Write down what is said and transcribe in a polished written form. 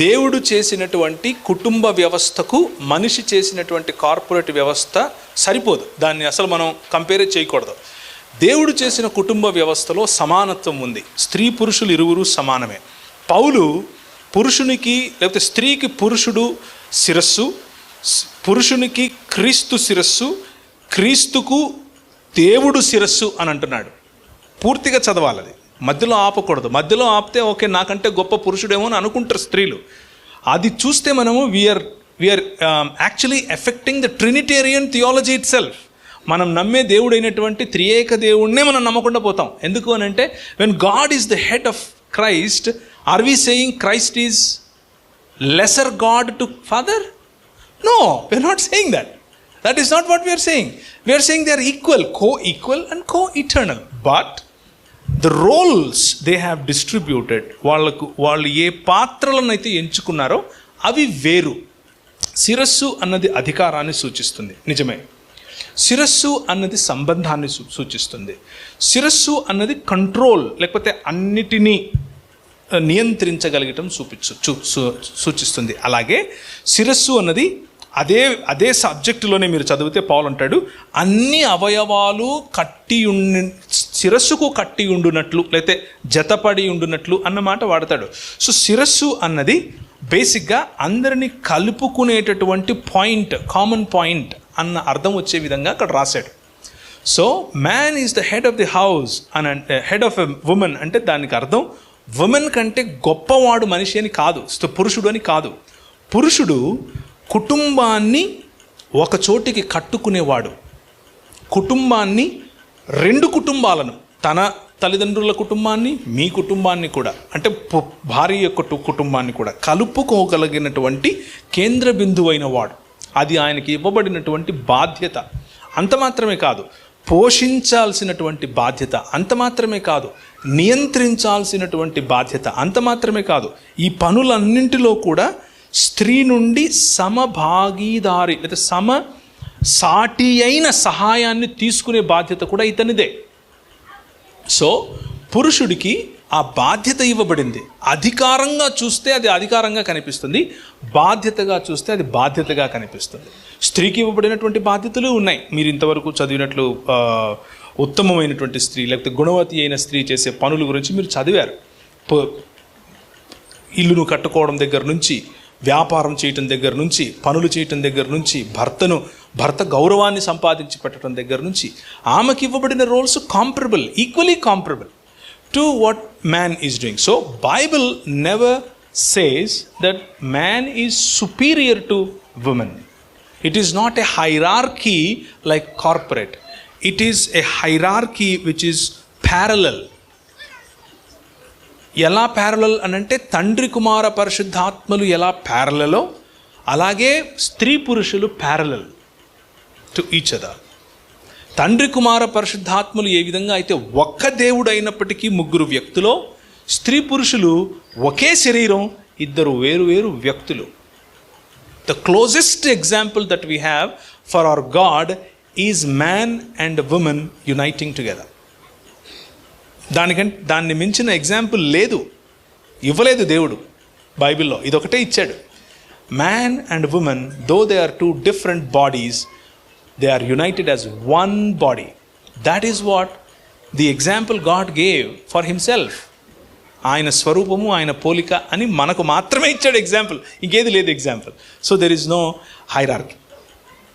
దేవుడు చేసినటువంటి కుటుంబ వ్యవస్థకు మనిషి చేసినటువంటి కార్పొరేట్ వ్యవస్థ సరిపోదు. దాన్ని అసలు మనం కంపేర్ చేయకూడదు. దేవుడు చేసిన కుటుంబ వ్యవస్థలో సమానత్వం ఉంది. స్త్రీ పురుషులు ఇరువురు సమానమే. పౌలు పురుషునికి లేకపోతే స్త్రీకి పురుషుడు శిరస్సు, పురుషునికి క్రీస్తు శిరస్సు, క్రీస్తుకు దేవుడు శిరస్సు అని అంటున్నాడు. పూర్తిగా చదవాలి, అది మధ్యలో ఆపకూడదు. మధ్యలో ఆపితే ఓకే నాకంటే గొప్ప పురుషుడేమో అని అనుకుంటారు స్త్రీలు. అది చూస్తే మనము we are actually affecting the Trinitarian theology itself. మనం నమ్మే దేవుడైనటువంటి త్రియేక దేవుడినే మనం నమ్మకుండా పోతాం. ఎందుకు అని అంటే when God is the head of Christ, are we saying Christ is lesser God to Father? No, we are not saying that. That is not what we are saying. We are saying they are equal, co-equal and co-eternal. But the roles they have distributed, వాళ్ళు ఏ పాత్రలను అయితే ఎంచుకున్నారో అవి వేరు. శిరస్సు అన్నది అధికారాన్ని సూచిస్తుంది, నిజమే. శిరస్సు అన్నది సంబంధాన్ని సూచిస్తుంది. శిరస్సు అన్నది కంట్రోల్, లేకపోతే అన్నిటినీ నియంత్రించగలగటం సూచిస్తుంది. అలాగే శిరస్సు అన్నది అదే సబ్జెక్టులోనే మీరు చదివితే పౌలు అంటాడు, అన్ని అవయవాలు శిరస్సుకు కట్టి ఉండునట్లు లేకపోతే జతపడి ఉండునట్లు అన్నమాట వాడతాడు. సో శిరస్సు అన్నది బేసిక్గా అందరినీ కలుపుకునేటటువంటి పాయింట్, కామన్ పాయింట్ అన్న అర్థం వచ్చే విధంగా అక్కడ రాశాడు. So man is the head of the house అని అంటే, హెడ్ ఆఫ్ ఎ ఉమెన్ అంటే దానికి అర్థం ఉమెన్ కంటే గొప్పవాడు మనిషి అని కాదు, పురుషుడు అని కాదు. పురుషుడు కుటుంబాన్ని ఒక చోటికి కట్టుకునేవాడు. కుటుంబాన్ని, రెండు కుటుంబాలను, తన తల్లిదండ్రుల కుటుంబాన్ని, మీ కుటుంబాన్ని కూడా, అంటే భార్య యొక్క కుటుంబాన్ని కూడా కలుపుకోగలిగినటువంటి కేంద్ర బిందువు అయిన వాడు. అది ఆయనకి ఇవ్వబడినటువంటి బాధ్యత. అంత మాత్రమే కాదు, పోషించాల్సినటువంటి బాధ్యత. అంత మాత్రమే కాదు, నియంత్రించాల్సినటువంటి బాధ్యత. అంత మాత్రమే కాదు, ఈ పనులన్నింటిలో కూడా స్త్రీ నుండి సమభాగీదారి లేదా సాటి అయిన సహాయాన్ని తీసుకునే బాధ్యత కూడా ఇతనిదే. సో పురుషుడికి ఆ బాధ్యత ఇవ్వబడింది. అధికారంగా చూస్తే అది అధికారంగా కనిపిస్తుంది, బాధ్యతగా చూస్తే అది బాధ్యతగా కనిపిస్తుంది. స్త్రీకి ఇవ్వబడినటువంటి బాధ్యతలు ఉన్నాయి. మీరు ఇంతవరకు చదివినట్లు ఉత్తమమైనటువంటి స్త్రీ లేకపోతే గుణవతి అయిన స్త్రీ చేసే పనుల గురించి మీరు చదివారు. ఇల్లును కట్టుకోవడం దగ్గర నుంచి, వ్యాపారం చేయటం దగ్గర నుంచి, పనులు చేయటం దగ్గర నుంచి, భర్త గౌరవాన్ని సంపాదించి పెట్టడం దగ్గర నుంచి, ఆమెకి ఇవ్వబడిన roles comparable, equally comparable to what man is doing. So Bible never says that man is superior to women. It is not a hierarchy like corporate. It is a hierarchy which is parallel. ఎలా parallel అనంటే తండ్రి కుమార పరిశుద్ధాత్మలు ఎలా ప్యారలలో, అలాగే స్త్రీ పురుషులు parallel to each other. తండ్రి కుమార పరిశుద్ధాత్మలు ఏ విధంగా అయితే ఒక్క దేవుడు అయినప్పటికీ ముగ్గురు వ్యక్తులో, స్త్రీ పురుషులు ఒకే శరీరం, ఇద్దరు వేరు వేరు వ్యక్తులు. The closest example that we have for our God is man and women uniting together. దాన్ని మించిన ఎగ్జాంపుల్ లేదు, ఇవ్వలేదు దేవుడు బైబిల్లో. ఇదొకటే ఇచ్చాడు. Man and women, though they are two different bodies, they are united as one body. That is what the example God gave for himself. ఆయన స్వరూపము, ఆయన పోలిక అని మనకు మాత్రమే ఇచ్చాడు ఎగ్జాంపుల్, ఇంకేది లేదు example. So there is no hierarchy.